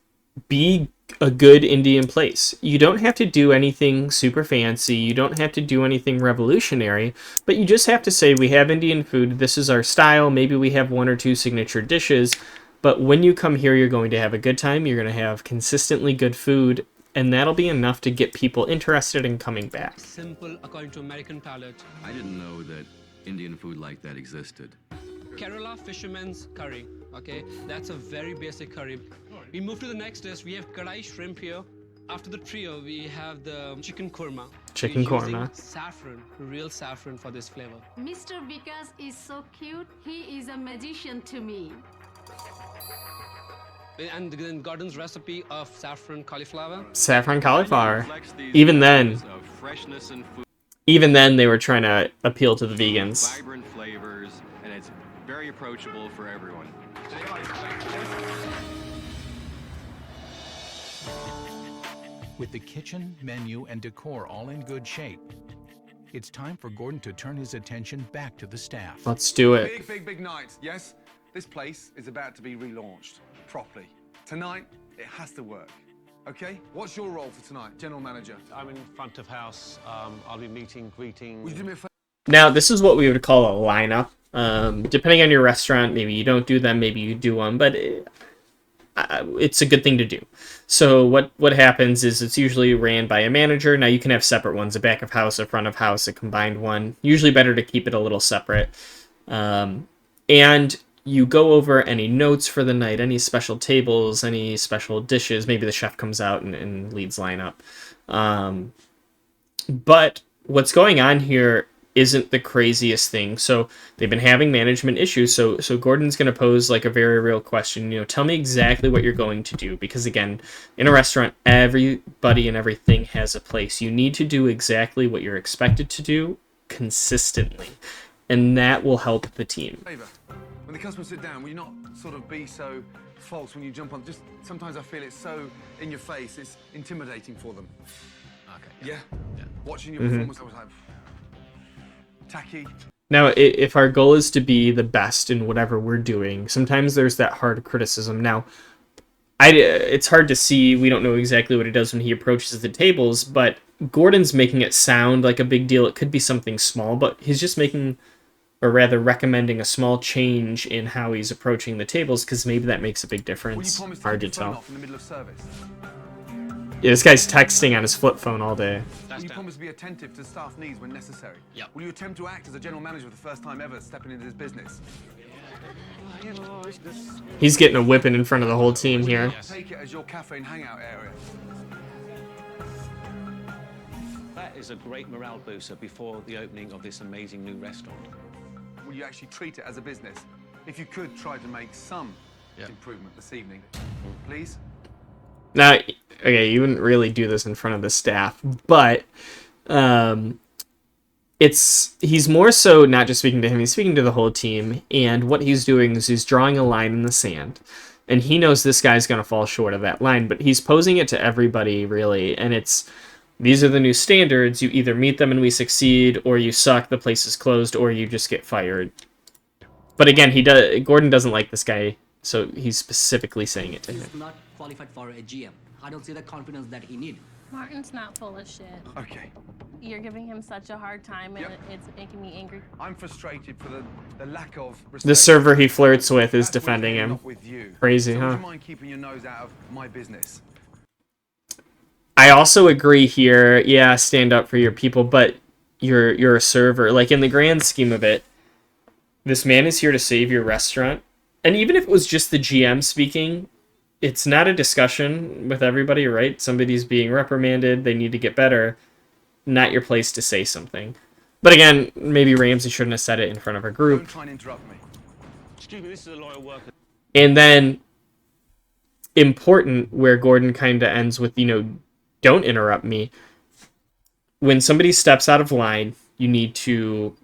be a good Indian place. You don't have to do anything super fancy. You don't have to do anything revolutionary, but you just have to say, we have Indian food. This is our style. Maybe we have 1 or 2 signature dishes, but when you come here, you're going to have a good time. You're going to have consistently good food, and that'll be enough to get people interested in coming back.
simple according to American palate.
I didn't know that Indian food like that existed.
Kerala fisherman's curry, okay? That's a very basic curry. We move to the next dish. We have kadai shrimp here. After the trio, we have the chicken korma.
Chicken
We're using
korma.
saffron, real saffron for this flavor.
Mr. Vikas is so cute. He is a magician to me.
And then Gordon's recipe of saffron cauliflower.
Saffron cauliflower.
Reflects these
Even then,
values of freshness and food,
even then, they were trying to appeal to the vegans.
vibrant flavors, and it's very approachable for everyone.
With the kitchen, menu, and decor all in good shape, it's time for Gordon to turn his attention back to the staff.
Let's do it.
Big, big, big night. Yes, this place is about to be relaunched properly. Tonight, it has to work. Okay? What's your role for tonight, General Manager?
I'm in front of house. I'll be meeting, greeting.
Would you do me a favor?
Now, this is what we would call a lineup. Depending on your restaurant, maybe you don't do them, maybe you do them, but it's a good thing to do. So what happens is it's usually ran by a manager. Now, you can have separate ones, a back of house, a front of house, a combined one. Usually better to keep it a little separate. And you go over any notes for the night, any special tables, any special dishes. Maybe the chef comes out and leads lineup. But what's going on here isn't the craziest thing. So they've been having management issues. So Gordon's going to pose like a very real question. You know, tell me exactly what you're going to do. Because again, in a restaurant, everybody and everything has a place. You need to do exactly what you're expected to do consistently. And that will help the team.
When the customers sit down, will you not sort of be so false when you jump on? Just sometimes I feel it's so in your face, it's intimidating for them.
Okay.
Yeah? Watching your performance, I was like, tacky.
Now, if our goal is to be the best in whatever we're doing, sometimes there's that hard criticism. Now, it's hard to see. We don't know exactly what he does when he approaches the tables, but Gordon's making it sound like a big deal. It could be something small, but he's just making, or rather recommending, a small change in how he's approaching the tables, because maybe that makes a big difference. Hard to tell.
Off in the middle of service?
Yeah, this guy's texting on his flip phone all day.
Will you promise to be attentive to staff needs when necessary?
Yeah.
Will you attempt to act as a general manager for the first time ever stepping into this business?
He's getting a whipping in front of the whole team here.
Take it as your cafe and hangout area.
That is a great morale booster before the opening of this amazing new restaurant.
Will you actually treat it as a business? If you could try to make some improvement this evening, please.
Now, okay, you wouldn't really do this in front of the staff, but he's more so not just speaking to him, he's speaking to the whole team, and what he's doing is he's drawing a line in the sand, and he knows this guy's going to fall short of that line, but he's posing it to everybody, really, and these are the new standards. You either meet them and we succeed, or you suck, the place is closed, or you just get fired. But again, Gordon doesn't like this guy, so he's specifically saying it to him.
He's not qualified for a GM. I don't see the confidence that he needs.
Martin's not full of shit.
Okay.
You're giving him such a hard time, and it's making me angry.
I'm frustrated for the lack of respect.
The server he flirts with is defending him.
Not with you.
Crazy,
so
huh?
Would you mind keeping your nose out of my business?
I also agree here, yeah, stand up for your people, but you're a server. Like, in the grand scheme of it, this man is here to save your restaurant. And even if it was just the GM speaking, it's not a discussion with everybody, right? Somebody's being reprimanded, they need to get better. Not your place to say something. But again, maybe Ramsey shouldn't have said it in front of a group.
Don't try and interrupt me.
Excuse me, this is a loyal worker.
And then, important, where Gordon kind of ends with, don't interrupt me. When somebody steps out of line, you need to,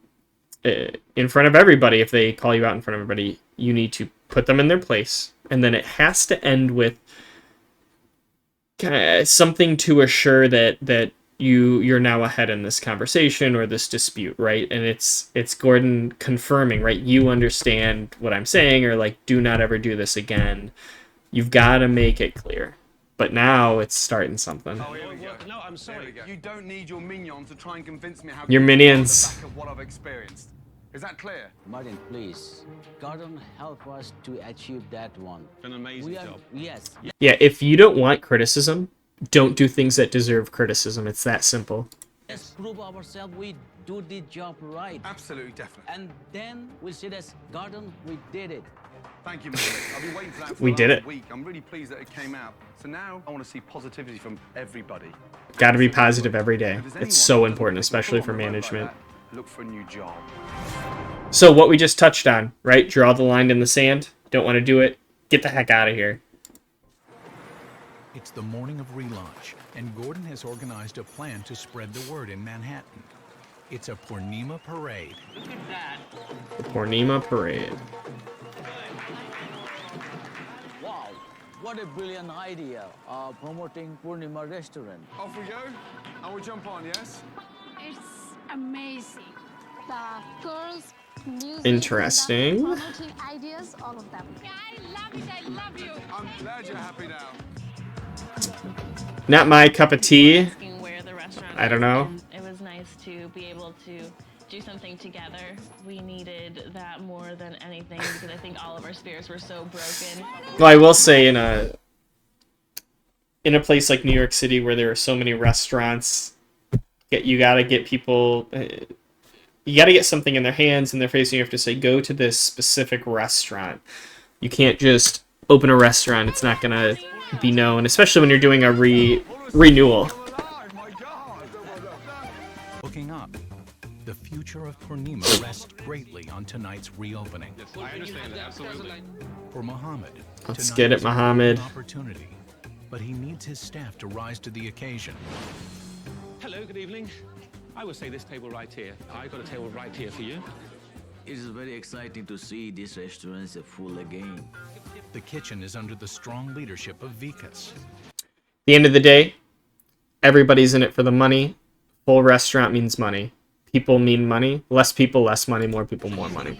in front of everybody, if they call you out in front of everybody, you need to put them in their place. And then it has to end with something to assure that you're now ahead in this conversation or this dispute, right? And it's Gordon confirming, right? You understand what I'm saying, or like, do not ever do this again. You've got to make it clear. But now it's starting something.
Oh, here we go.
No, I'm sorry.
You don't need your minions to try and convince me how
Your minions.
on the back of what I've experienced. Is that clear?
Martin, please. Gordon, help us to achieve that one.
An amazing job.
Yes.
Yeah, if you don't want criticism, don't do things that deserve criticism. It's that simple.
Let's prove ourselves we do the job right.
Absolutely, definitely.
And then we'll say this, Gordon, we did it.
Thank you, Mr. I've been waiting for that for
We
the
did
last
it.
week. I'm really pleased that it came out. So now I want to see positivity from everybody.
Got to be positive every day.
If there's
It's
anyone
so
who
important,
doesn't
especially
pull
for
on the rope like
management.
that, look for a new job.
So what we just touched on, right? Draw the line in the sand. Don't want to do it. Get the heck out of here.
It's the morning of relaunch, and Gordon has organized a plan to spread the word in Manhattan. It's a Purnima parade.
Look at that.
The Purnima Parade.
Wow, what a brilliant idea, promoting Purnima restaurant.
Off we go, and we jump on, yes?
It's amazing. The girls, music,
Interesting.
promoting ideas, all of them. Yeah, I love it. I love you.
I'm glad you're happy now.
Not my cup of tea.
Asking where the restaurant
I don't
is,
know.
and it was nice to be able to do something together. We needed that more than anything because I think all of our spirits were so broken.
Well, I will say in a place like New York City where there are so many restaurants, you got to get people. You got to get something in their hands, in their face, and you have to say, go to this specific restaurant. You can't just open a restaurant. It's not going to be known, especially when you're doing a renewal.
Looking up, the future of Purnima rests greatly on tonight's reopening.
I understand that, absolutely.
For Mohammed,
Let's
tonight
get it,
is a
Mohammed.
golden opportunity, but he needs his staff to rise to the occasion.
Hello, good evening. I would say this table right here. I got a table right here for you.
It is very exciting to see this restaurant is full again.
The kitchen is under the strong leadership of Vikas.
At the end of the day, everybody's in it for the money. Full restaurant means money. People mean money. Less people, less money. More people, more money.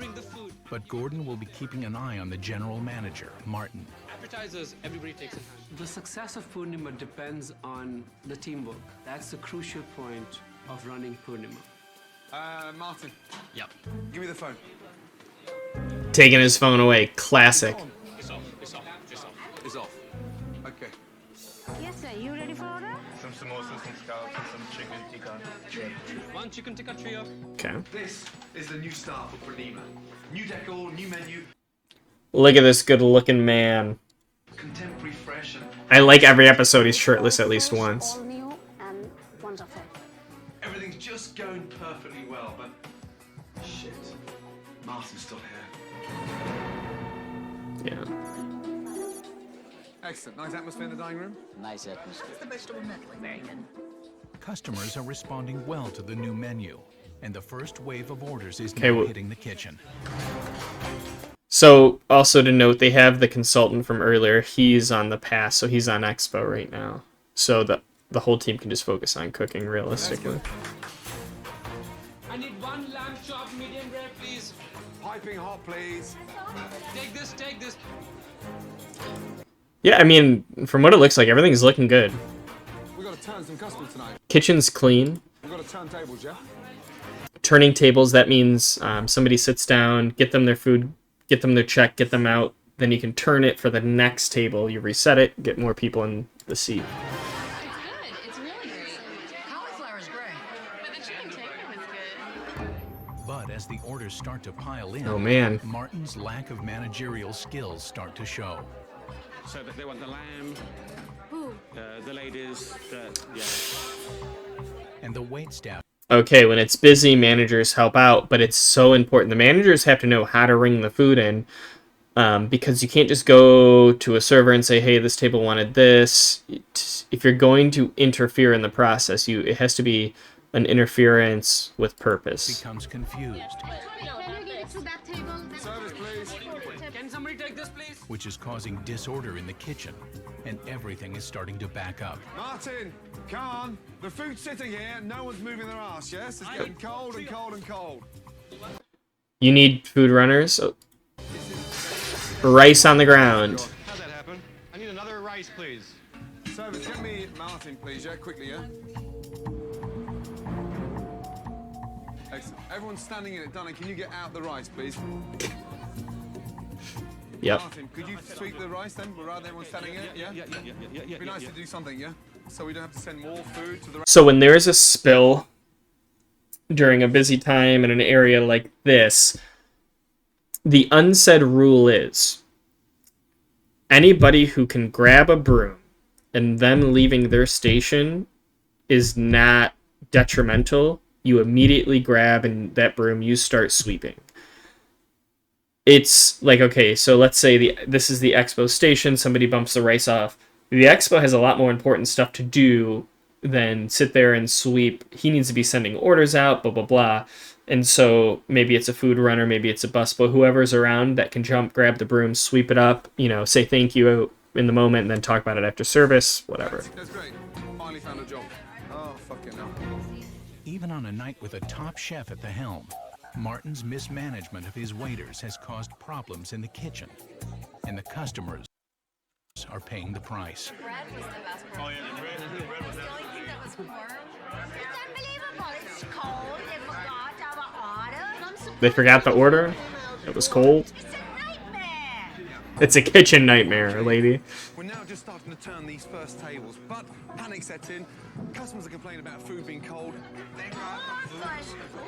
But Gordon will be keeping an eye on the general manager, Martin.
Appetizers, everybody takes a hand. The success of Purnima depends on the teamwork. That's the crucial point of running Purnima.
Martin.
Yep.
Give me the phone.
Taking his phone away. Classic.
It's off. It's off. It's off. It's off.
Okay.
Yes, sir. You ready for order?
Some samosas, some scallops, and some chicken tikka. Sure.
One chicken tikka trio.
Okay.
This is the new start for Pranima. New decor, new menu,
Look at this good-looking man.
contemporary, fresh, and
I like every episode he's shirtless at least once.
All new and wonderful.
everything's just going perfectly well, but shit, Martin's still here.
Yeah.
Excellent. Nice atmosphere in the dining room.
Nice atmosphere.
The vegetable medley. Very good.
Customers are responding well to the new menu, and the first wave of orders is
Okay,
now hitting the kitchen.
So, also to note, they have the consultant from earlier. He's on the pass, so he's on Expo right now. So the whole team can just focus on cooking realistically.
I need one lamb chop, medium rare, please.
Piping hot, please.
Take this, take this.
Yeah, I mean, from what it looks like, everything's looking good.
We've got to turn some customers tonight.
Kitchen's clean.
We've got to turn tables, yeah?
Turning tables, that means somebody sits down, get them their food, get them their check, get them out. Then you can turn it for the next table. You reset it, get more people in the seat.
It's good. It's really great. Cauliflower's great. But the chicken tikka was good.
But as the orders start to pile in,
Oh, man.
Martin's lack of managerial skills start to show.
So that they want the lamb,
Who?
the ladies, yeah.
And the waitstaff
Okay, when it's busy, managers help out, but it's so important. The managers have to know how to ring the food in, because you can't just go to a server and say, hey, this table wanted this. If you're going to interfere in the process, it has to be an interference with purpose.
becomes confused,
Can you give it to that table?
Service, please.
Can somebody take this, please?
which is causing disorder in the kitchen, and everything is starting to back up.
Martin, come on. The food's sitting here. No one's moving their ass, yes? It's getting cold and cold and cold.
You need food runners. Oh. Rice on the ground.
How'd that happen? I need another rice, please.
Service, get me Martin, please, yeah? Quickly, yeah? Excellent. Everyone's standing in it. Donna, can you get out the rice, please?
Yep.
Martin, could you sweep the rice then, rather than everyone standing in it, yeah? It'd be nice to do something, yeah? So we don't have to send more food to the...
So when there's a spill during a busy time in an area like this, the unsaid rule is anybody who can grab a broom and them leaving their station is not detrimental. You immediately grab and that broom, you start sweeping. It's like, okay, so let's say this is the expo station, somebody bumps the rice off. The expo has a lot more important stuff to do than sit there and sweep. He needs to be sending orders out, blah, blah, blah. And so maybe it's a food runner, maybe it's a busboy, whoever's around that can jump, grab the broom, sweep it up, say thank you in the moment, and then talk about it after service, whatever.
That's great. Finally found a job. Oh, fucking hell.
Even on a night with a top chef at the helm, Martin's mismanagement of his waiters has caused problems in the kitchen, and the customers are paying the price.
Bread was the best part.
Oh, yeah, the bread was
That was warm.
It's unbelievable. It's cold. They forgot our order.
They forgot the order? It was cold?
It's a nightmare.
It's a kitchen nightmare, lady.
We're now just starting to turn these first tables, but panic sets in. Customers are complaining about food being cold.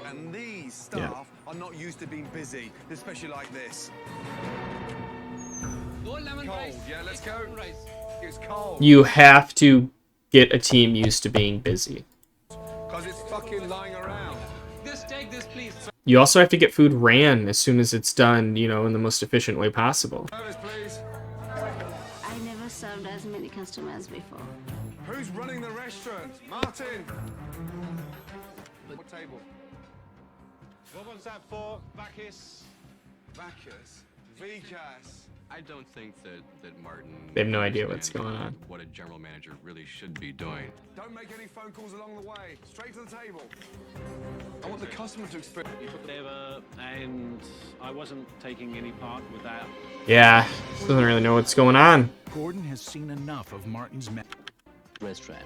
And these staff are not used to being busy, especially like this.
No lemon
Cold,
rice.
yeah, let's go.
Rice.
It's cold.
You have to get a team used to being busy.
Because it's fucking lying around.
Take this, please.
You also have to get food ran as soon as it's done, in the most efficient way possible.
Service, please.
I never served as many customers before.
Who's running the restaurant? Martin. What table?
What was that for, Bacchus?
Bacchus. Vicas.
I don't think that Martin...
They have no idea what's going on.
What a general manager really should be doing.
Don't make any phone calls along the way. Straight to the table. I want the customer to experience.
Whatever, and I wasn't taking any part with that.
Yeah, doesn't really know what's going on.
Gordon has seen enough of Martin's
restaurant.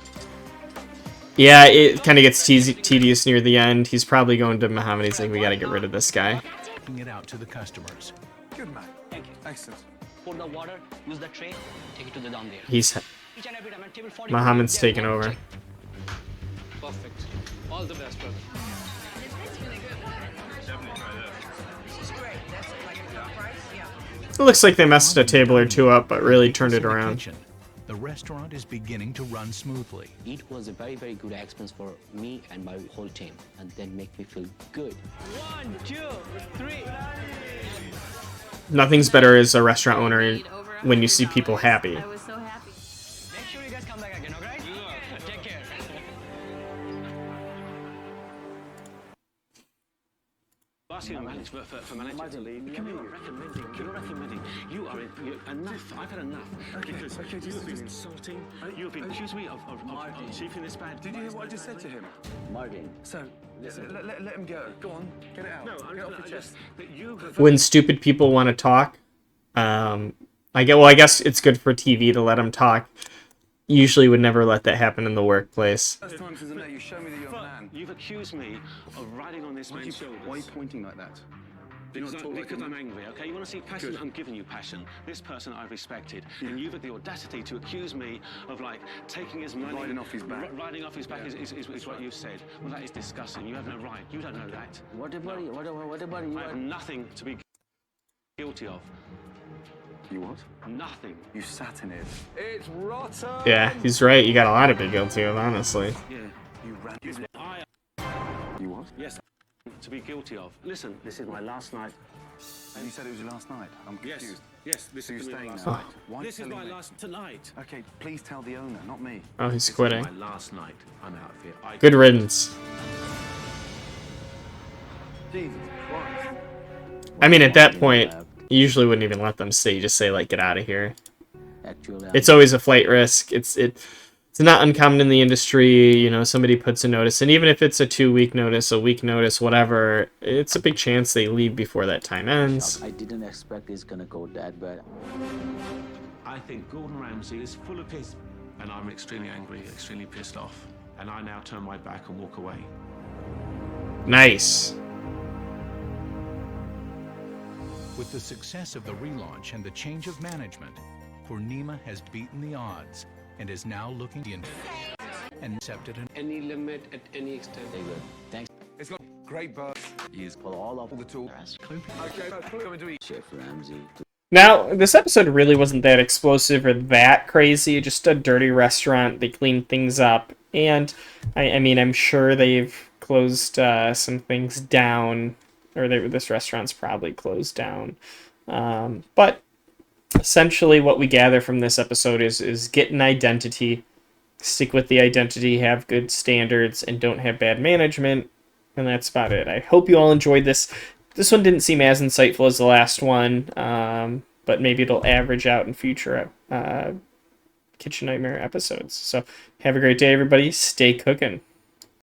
Yeah, it kind of gets tedious near the end. He's probably going to Muhammad. He's like, we got to get rid of this guy.
Taking it out to the customers.
Good man.
Thank you.
Excellent.
Pour the water, use the tray, take it to the down there.
He's
Each and every time
Muhammad's taken over.
Perfect. All the best, brother.
It looks like they messed a table or two up, but really turned it around.
The restaurant is beginning to run smoothly.
It was a very, very good experience for me and my whole team, and then make me feel good.
1, 2, 3.
Nothing's better as a restaurant owner when you see people happy.
I was so happy.
Make sure you guys come back again, alright? Take care.
Asking a manager for manager to leave. You're not recommending. You are enough. I've had enough. Because you've been insulting. You've been accusing me of achieving this bad.
Did you hear what I just said to him?
Martin.
So, let him go. Go on, get it out.
No,
get it off your chest.
When stupid people want to talk, I guess it's good for TV to let them talk. Usually would never let that happen in the workplace.
First time since I met you, show me that you're a man.
You've accused me of riding on this man's shoulders.
Why are you pointing like that?
Because I'm angry, okay? You want to see passion? Good. I'm giving you passion. This person I've respected. And you've had the audacity to accuse me of, like, taking his money...
Riding off his back.
Riding off his back is what you said. Well, that is disgusting. You have no right. You don't know that.
What about you? What about you?
I have nothing to be guilty of.
You what?
Nothing.
You sat in it. It's rotten!
Yeah, he's right. You got a lot to be guilty of, honestly.
Yeah.
You ran... You what?
Yes, to be guilty of. Listen, this is my last night.
And you said it was your last night? I'm confused.
Yes, this
so
is
you're
my
staying
last
now?
night.
Why
This is my
me?
last tonight.
Okay, please tell the owner, not me.
Oh, he's
This
quitting.
is my last night. I'm out of here.
Good riddance.
Jesus Christ.
I mean, at that point, you usually wouldn't even let them stay. You just say, like, get out of here.
Actually,
It's always a flight risk. It's not uncommon in the industry. You know, somebody puts a notice, and even if it's a 2-week notice, a week notice, whatever, it's a big chance they leave before that time ends.
I didn't expect it's gonna go that bad.
I think Gordon Ramsay is full of piss. And I'm extremely angry, extremely pissed off. And I now turn my back and walk away.
Nice.
With the success of the relaunch and the change of management, Purnima has beaten the odds and is now looking in and accepted an
Any limit at any extent.
Very good. Thanks.
It's got great buzz.
He's pulled all of
All the tools. Okay, come and do it.
Chef Ramsay.
Now, this episode really wasn't that explosive or that crazy. Just a dirty restaurant. They cleaned things up. And, I mean, I'm sure they've closed some things down. Or this restaurant's probably closed down. But essentially what we gather from this episode is get an identity, stick with the identity, have good standards, and don't have bad management. And that's about it. I hope you all enjoyed this. This one didn't seem as insightful as the last one, but maybe it'll average out in future Kitchen Nightmare episodes. So have a great day, everybody. Stay cooking.